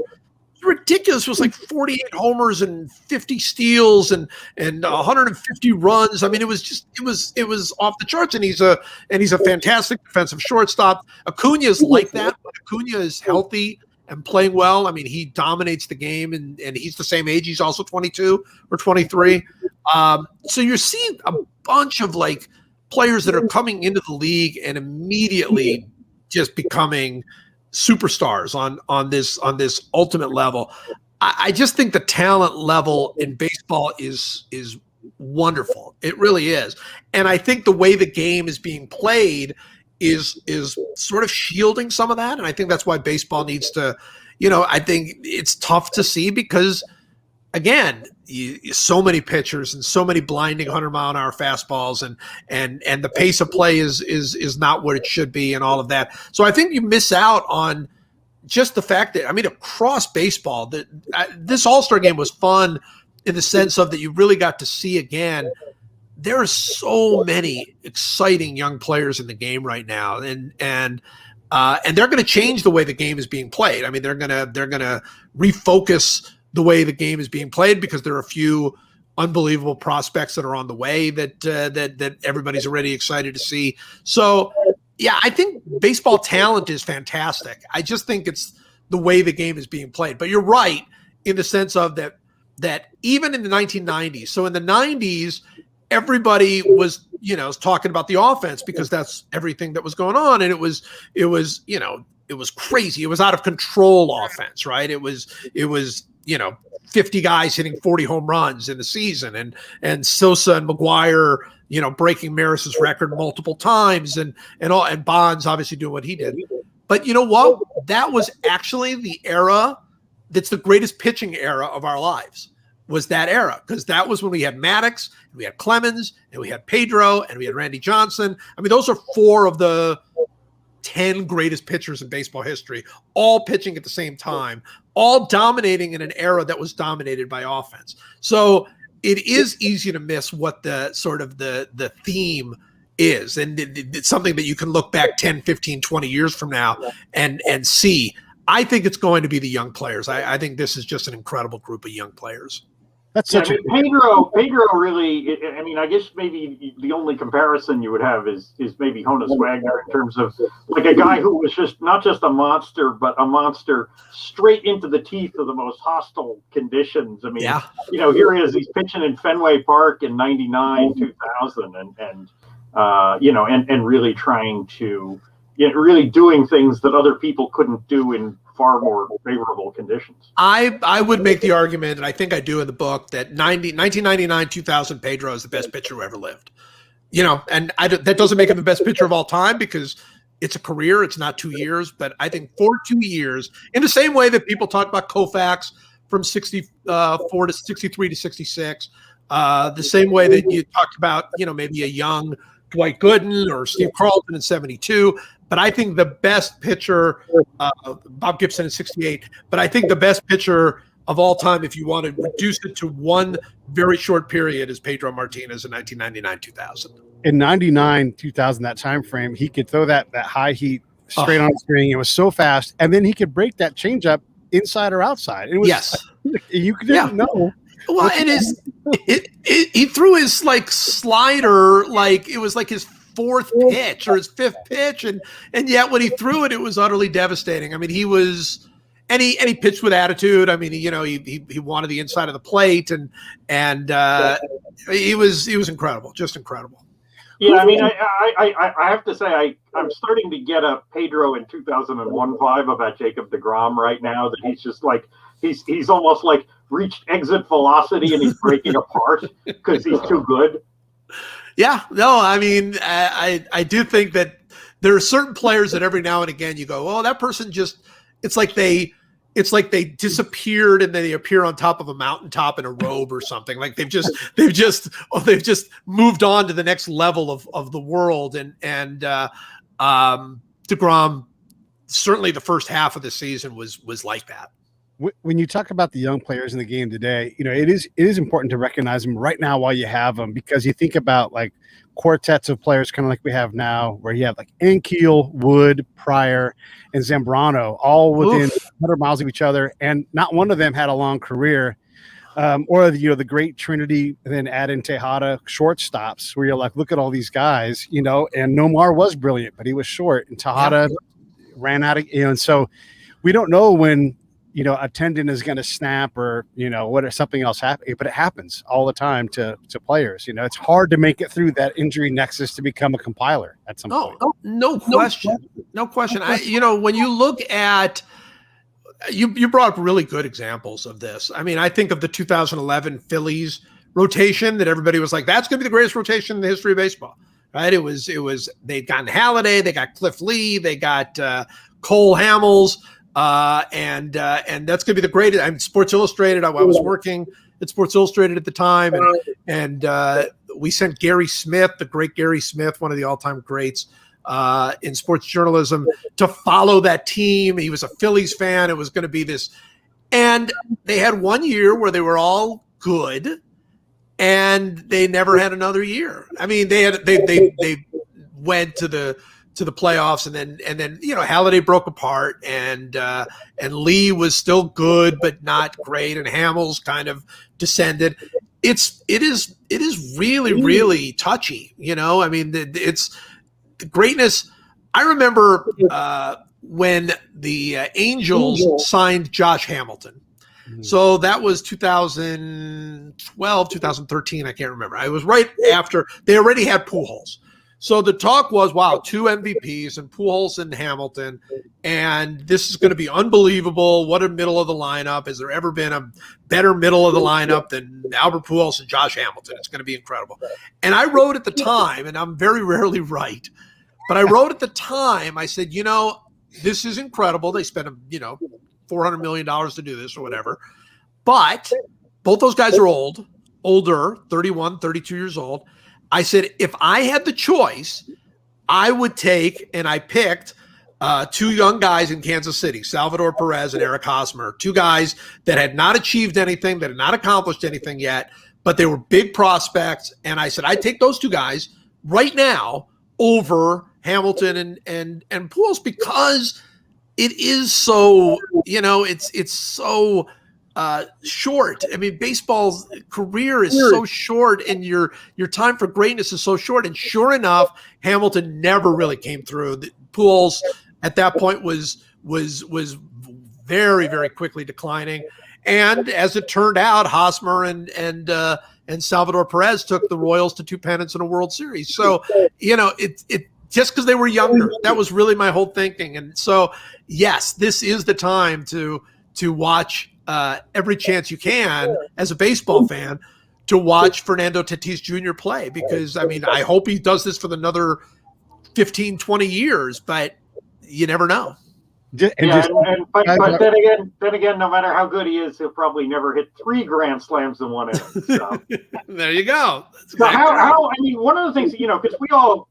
ridiculous. It was like 48 homers and 50 steals and 150 runs. I mean, it was off the charts. And he's a fantastic defensive shortstop. Acuna is like that. When Acuna is healthy and playing well, I mean, he dominates the game, and he's the same age. He's also 22 or 23. So you're seeing a bunch of like players that are coming into the league and immediately just becoming superstars on this ultimate level. I just think the talent level in baseball is wonderful. It really is. And I think the way the game is being played is sort of shielding some of that. And I think that's why baseball needs to, I think it's tough to see because, again, so many pitchers and so many blinding 100-mile-an-hour fastballs, and the pace of play is not what it should be, and all of that. So I think you miss out on just the fact that, I mean, across baseball, that this All-Star game was fun in the sense of that you really got to see again. There are so many exciting young players in the game right now, and they're going to change the way the game is being played. I mean, they're going to refocus the way the game is being played because there are a few unbelievable prospects that are on the way that everybody's already excited to see. So, yeah, I think baseball talent is fantastic. I just think it's the way the game is being played. But you're right in the sense of that even in the 1990s. So in the 90s, everybody was talking about the offense because that's everything that was going on, and it was crazy. It was out of control offense, right? It was 50 guys hitting 40 home runs in the season, and Sosa and McGuire, breaking Maris's record multiple times, and Bonds obviously doing what he did. But you know what? That was actually the era that's the greatest pitching era of our lives. Was that era, because that was when we had Maddox, and we had Clemens, and we had Pedro, and we had Randy Johnson. I mean, those are 4 of the 10 greatest pitchers in baseball history, all pitching at the same time, all dominating in an era that was dominated by offense. So it is easy to miss what the sort of the theme is. And it's something that you can look back 10, 15, 20 years from now and see. I think it's going to be the young players. I think this is just an incredible group of young players. That's such Pedro really, I mean, I guess maybe the only comparison you would have is maybe Honus Wagner in terms of like a guy who was just not just a monster, but a monster straight into the teeth of the most hostile conditions. I mean, here he is, he's pitching in Fenway Park in 99, 2000, and really trying to, really doing things that other people couldn't do in far more favorable conditions. I would make the argument, and I think I do in the book, that 1999-2000 Pedro is the best pitcher who ever lived. And that doesn't make him the best pitcher of all time because it's a career, it's not 2 years. But I think for 2 years, in the same way that people talk about Koufax from 64 to 63 to 66, the same way that you talked about, maybe a young Dwight Gooden or Steve Carlton in 72. But I think the best pitcher, Bob Gibson in 68, but I think the best pitcher of all time, if you want to reduce it to one very short period, is Pedro Martinez in 1999-2000. In 99-2000, that time frame, he could throw that high heat straight on the string. It was so fast. And then he could break that changeup inside or outside. It was, yes. You didn't know. Well, he threw his like slider, like it was like his 4th pitch or his 5th pitch, and yet when he threw it, it was utterly devastating. I mean, he pitched with attitude. I mean, he wanted the inside of the plate, and he was incredible, just incredible. Yeah, I mean, I have to say I'm starting to get a Pedro in 2001 vibe about Jacob deGrom right now. That he's just like he's almost like reached exit velocity and he's breaking apart because he's too good. Yeah, no, I mean, I do think that there are certain players that every now and again you go, well, that person just, it's like they it's like they disappeared and then they appear on top of a mountaintop in a robe or something. Like they've just moved on to the next level of the world. And deGrom, certainly the first half of the season was like that. When you talk about the young players in the game today, it is important to recognize them right now while you have them, because you think about like quartets of players kind of like we have now, where you have like Ankiel, Wood, Pryor, and Zambrano all within 100 miles of each other, and not one of them had a long career. Or the great Trinity, and then add in Tejada shortstops, where you're like, look at all these guys, and Nomar was brilliant, but he was short, and Tejada ran out of, and so we don't know when a tendon is going to snap or, what something else happen, but it happens all the time to players. It's hard to make it through that injury nexus to become a compiler at some point. No question. No question. When you look at, you brought up really good examples of this. I mean, I think of the 2011 Phillies rotation that everybody was like, that's going to be the greatest rotation in the history of baseball, right? It was they'd gotten Halladay, they got Cliff Lee, they got Cole Hamels, and that's going to be the greatest. I'm Sports Illustrated. I was working at Sports Illustrated at the time, and we sent Gary Smith, the great Gary Smith, one of the all-time greats in sports journalism, to follow that team. He was a Phillies fan. It was going to be this, and they had one year where they were all good, and they never had another year. I mean, they went to the playoffs, and then Halladay broke apart, and Lee was still good but not great, and Hamels kind of descended. It is really touchy. I mean, it's the greatness. I remember when the Angels signed Josh Hamilton. So that was 2012, 2013. I can't remember. I was right after they already had Pujols. So the talk was, wow, 2 MVPs and Pujols and Hamilton, and this is going to be unbelievable. What a middle of the lineup. Has there ever been a better middle of the lineup than Albert Pujols and Josh Hamilton? It's going to be incredible. And I wrote at the time, and I'm very rarely right, but I wrote at the time, I said, this is incredible. They spent, $400 million to do this or whatever. But both those guys are older, 31, 32 years old. I said, if I had the choice, I would take, and I picked 2 young guys in Kansas City, Salvador Perez and Eric Hosmer, 2 guys that had not achieved anything, that had not accomplished anything yet, but they were big prospects. And I said, I'd take those 2 guys right now over Hamilton and Pujols, because it is so, it's so short. I mean, baseball's career is so short, and your time for greatness is so short. And sure enough, Hamilton never really came through. Pujols at that point was very, very quickly declining. And as it turned out, Hosmer and Salvador Perez took the Royals to 2 pennants and a World Series. So, it just because they were younger, that was really my whole thinking. And so, yes, this is the time to watch every chance you can as a baseball fan to watch Fernando Tatis Jr. play, because, I mean, I hope he does this for another 15, 20 years, but you never know. But then again, no matter how good he is, he'll probably never hit 3 grand slams in one inning. So. There you go. One of the things, because we all,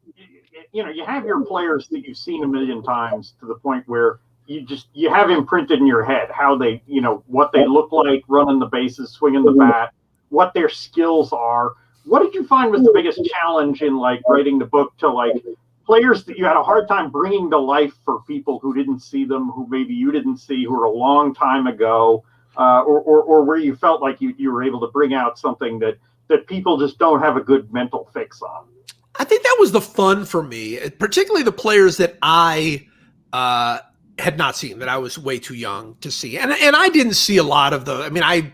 you have your players that you've seen a million times to the point where you have imprinted in your head how they, what they look like running the bases, swinging the bat, what their skills are. What did you find was the biggest challenge in writing the book to players that you had a hard time bringing to life for people who didn't see them, who maybe you didn't see, who were a long time ago, or where you felt like you were able to bring out something that people just don't have a good mental fix on? I think that was the fun for me, particularly the players that I had not seen, that I was way too young to see. And I didn't see a lot of the, I mean, I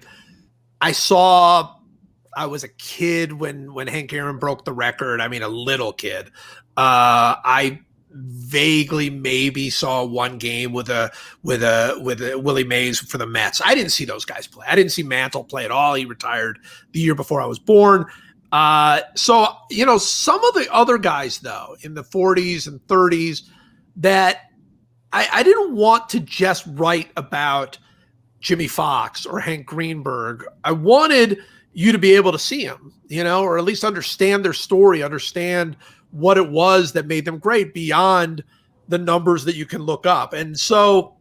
was a kid when Hank Aaron broke the record. I mean, a little kid. I vaguely maybe saw one game with a Willie Mays for the Mets. I didn't see those guys play. I didn't see Mantle play at all. He retired the year before I was born. So, some of the other guys though, in the 40s and 30s, that I didn't want to just write about Jimmy Fox or Hank Greenberg. I wanted you to be able to see them, or at least understand their story, understand what it was that made them great beyond the numbers that you can look up. And so,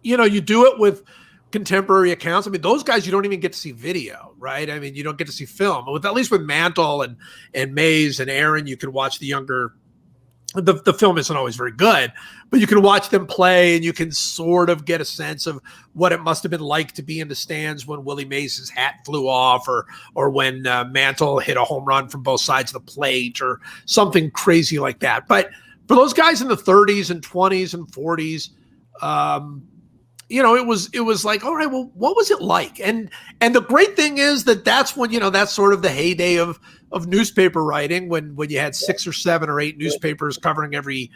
you do it with contemporary accounts. I mean, those guys, you don't even get to see video, right? I mean, you don't get to see film. At least with Mantle and Mays and Aaron, you can watch the younger. The film isn't always very good, but you can watch them play and you can sort of get a sense of what it must have been like to be in the stands when Willie Mays' hat flew off or when Mantle hit a home run from both sides of the plate or something crazy like that. But for those guys in the 30s and 20s and 40s, it was like, all right, well, what was it like? And the great thing is that's when, that's sort of the heyday of newspaper writing when you had 6 or 7 or 8 newspapers covering every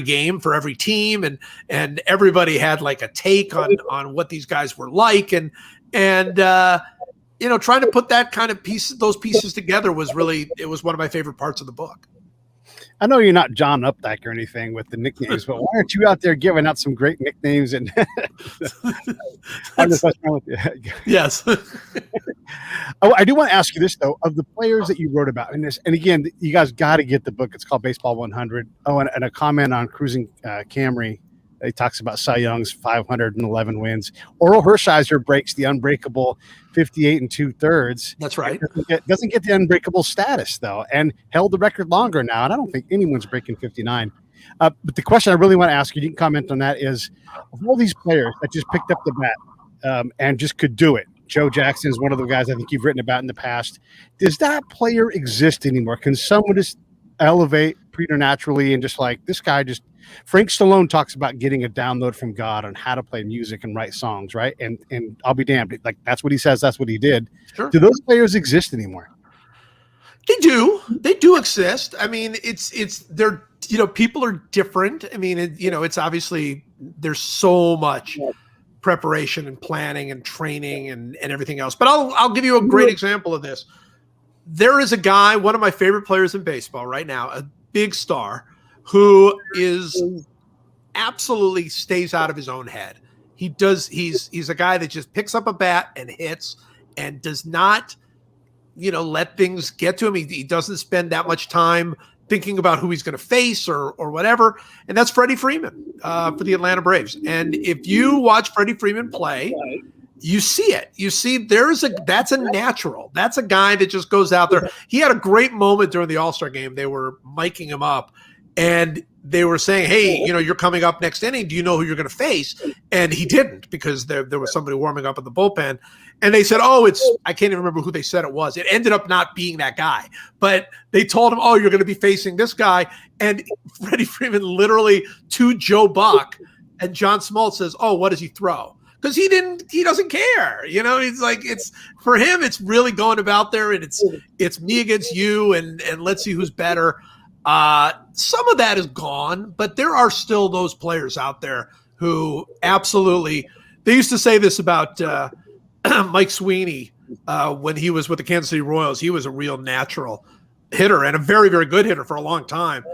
game for every team. And everybody had like a take on what these guys were like. And trying to put that kind of those pieces together was one of my favorite parts of the book. I know you're not John Updike or anything with the nicknames, but why aren't you out there giving out some great nicknames? And I'm just messing with you. Yes. I do want to ask you this though: of the players that you wrote about in this, and again, you guys got to get the book. It's called Baseball 100. Oh, and a comment on Cruising Camry. He talks about Cy Young's 511 wins. Oral Hershiser breaks the unbreakable 58 2/3. That's right. Doesn't get the unbreakable status though, and held the record longer now. And I don't think anyone's breaking 59. But the question I really want to ask you, you can comment on that, is of all these players that just picked up the bat and just could do it. Joe Jackson is one of the guys I think you've written about in the past. Does that player exist anymore? Can someone just elevate preternaturally and just like this guy just Frank Stallone talks about getting a download from God on how to play music and write songs, right? And I'll be damned. Like that's what he says. That's what he did. Sure. Do those players exist anymore? They do. They do exist. I mean, they're people are different. I mean, it's obviously there's so much preparation and planning and training and everything else. But I'll give you a great example of this. There is a guy, one of my favorite players in baseball right now, a big star, who is absolutely stays out of his own head. He's a guy that just picks up a bat and hits and does not, let things get to him. He doesn't spend that much time thinking about who he's going to face or whatever. And that's Freddie Freeman for the Atlanta Braves. And if you watch Freddie Freeman play, you see it. You see that's a natural. That's a guy that just goes out there. He had a great moment during the All-Star game. They were miking him up and they were saying, hey, you're coming up next inning. Do you know who you're going to face? And he didn't, because there was somebody warming up in the bullpen. And they said, I can't even remember who they said it was. It ended up not being that guy. But they told him, you're going to be facing this guy. And Freddie Freeman literally to Joe Buck and John Smoltz says, what does he throw? Because he doesn't care. He's like, it's for him, it's really going about there and it's me against you and let's see who's better. Some of that is gone, but there are still those players out there who absolutely, they used to say this about Mike Sweeney when he was with the Kansas City Royals. He was a real natural hitter and a very, very good hitter for a long time.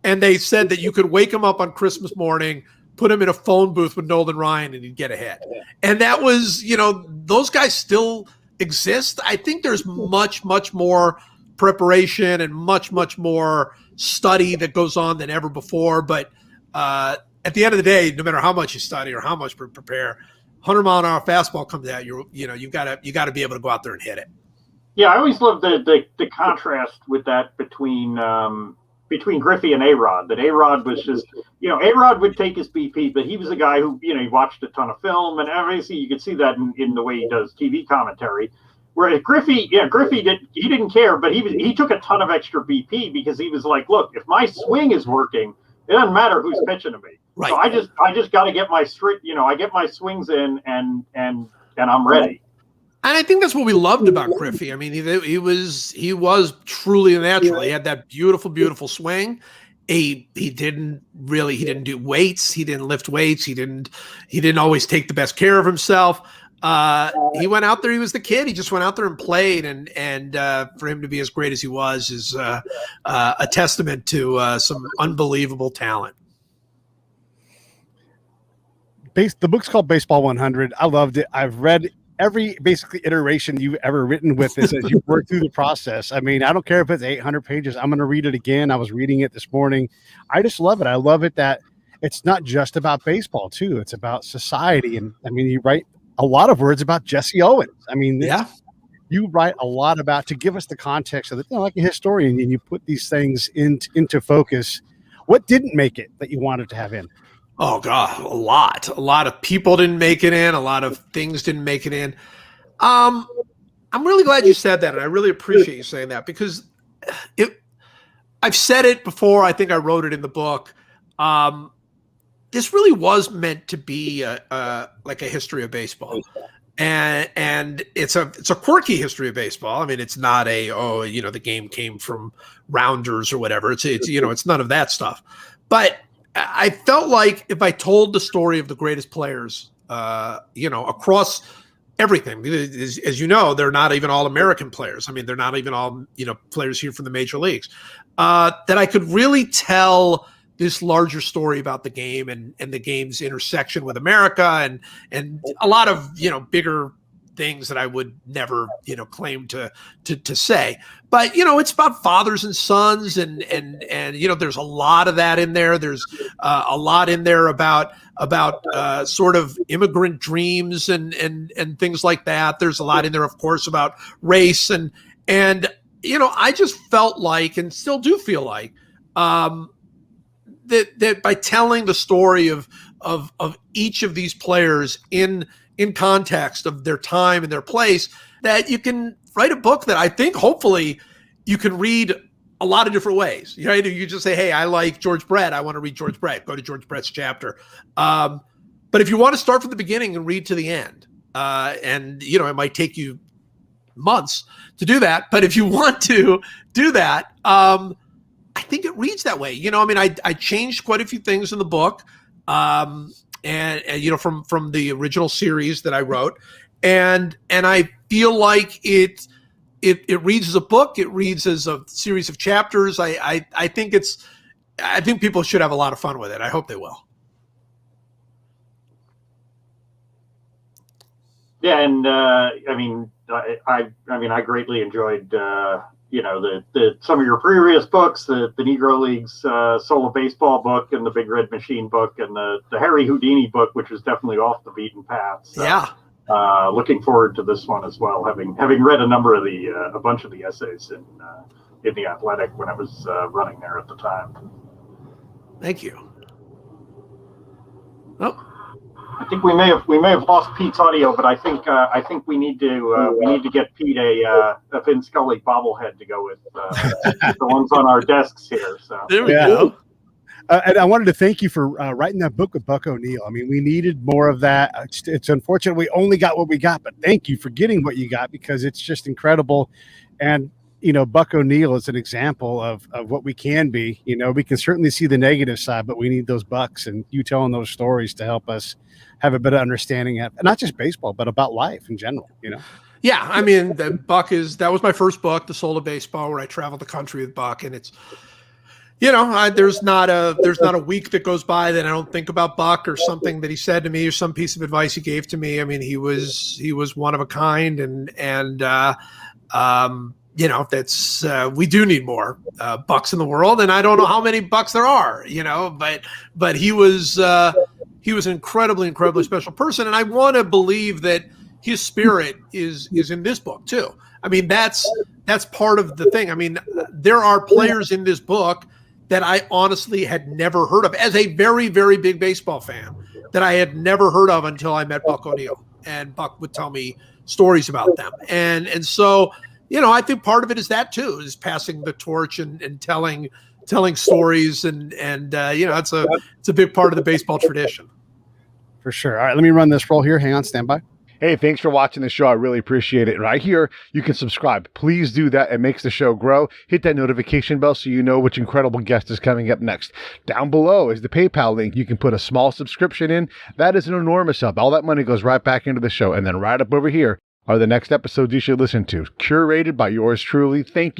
And they said that you could wake him up on Christmas morning, put him in a phone booth with Nolan Ryan, and he'd get a hit. And that was, those guys still exist. I think there's much, much more preparation and much, much more study that goes on than ever before. But at the end of the day, no matter how much you study or how much you prepare, 100-mile-an-hour fastball comes out, you've got to be able to go out there and hit it. Yeah, I always love the contrast with that between Griffey and ARod. That ARod was just, ARod would take his BP, but he was a guy who, he watched a ton of film, and obviously you could see that in the way he does TV commentary. Whereas Griffey didn't care, but he took a ton of extra BP because he was like, look, if my swing is working, it doesn't matter who's pitching to me. Right. So I just got to get my I get my swings in and I'm ready. And I think that's what we loved about Griffey. I mean, he was truly a natural. He had that beautiful, beautiful swing. He didn't do weights. He didn't lift weights. He didn't always take the best care of himself. He went out there. He was the kid. He just went out there and played. And for him to be as great as he was is a testament to some unbelievable talent. The book's called Baseball 100. I loved it. I've read every basically iteration you've ever written with this as you work through the process. I mean, I don't care if it's 800 pages. I'm going to read it again. I was reading it this morning. I just love it. I love it that it's not just about baseball too. It's about society. And I mean, you write a lot of words about Jesse Owens. I mean, you write a lot about to give us the context of it, like a historian, and you put these things into focus. What didn't make it that you wanted to have in? Oh God, a lot of people didn't make it in. A lot of things didn't make it in. I'm really glad you said that. And I really appreciate you saying that because I've said it before. I think I wrote it in the book. This really was meant to be like a history of baseball. And it's a quirky history of baseball. I mean, it's not the game came from rounders or whatever. It's it's none of that stuff. But I felt like if I told the story of the greatest players, across everything, as you know, they're not even all American players. I mean, they're not even all, players here from the major leagues, that I could really tell this larger story about the game and the game's intersection with America and a lot of, bigger things that I would never, claim to say. But, it's about fathers and sons and there's a lot of that in there. There's a lot in there about sort of immigrant dreams and things like that. There's a lot in there, of course, about race and I just felt like, and still do feel like, that by telling the story of each of these players in context of their time and their place, that you can write a book that I think hopefully you can read a lot of different ways. You just say, hey, I like George Brett. I want to read George Brett. Go to George Brett's chapter. But if you want to start from the beginning and read to the end, and it might take you months to do that. But if you want to do that, I think it reads that way. I changed quite a few things in the book, and from the original series that I wrote, and I feel like it reads as a book. It reads as a series of chapters. I think people should have a lot of fun with it. I hope they will. Yeah, and I greatly enjoyed the some of your previous books, the Negro Leagues Solo Baseball book and the Big Red Machine book and the Harry Houdini book, which is definitely off the beaten path. So, yeah. Looking forward to this one as well, having read a bunch of the essays in the Athletic when I was running there at the time. Thank you. Oh. I think we may have lost Pete's audio, but I think we need to get Pete a Vin Scully bobblehead to go with the ones on our desks here. So there we go. And I wanted to thank you for writing that book with Buck O'Neill. I mean, we needed more of that. It's unfortunate we only got what we got, but thank you for getting what you got because it's just incredible. And Buck O'Neill is an example of what we can be. We can certainly see the negative side, but we need those Bucks and you telling those stories to help us have a better understanding of not just baseball, but about life in general, Yeah. I mean, that was my first book, The Soul of Baseball, where I traveled the country with Buck. And it's, there's not a week that goes by that I don't think about Buck or something that he said to me or some piece of advice he gave to me. I mean, he was one of a kind and that's we do need more Bucks in the world, and I don't know how many Bucks there are, but he was an incredibly special person, and I want to believe that his spirit is in this book too. I mean, that's part of the thing. I mean, there are players in this book that I honestly had never heard of as a very, very big baseball fan that I had never heard of until I met Buck O'Neill, and Buck would tell me stories about them, and so. I think part of it is that too, is passing the torch and telling stories and it's a big part of the baseball tradition. For sure. All right, let me run this roll here. Hang on, stand by. Hey, thanks for watching the show. I really appreciate it. Right here, you can subscribe. Please do that. It makes the show grow. Hit that notification bell so you know which incredible guest is coming up next. Down below is the PayPal link. You can put a small subscription in. That is an enormous help. All that money goes right back into the show. And then right up over here are the next episodes you should listen to, curated by yours truly. Thank you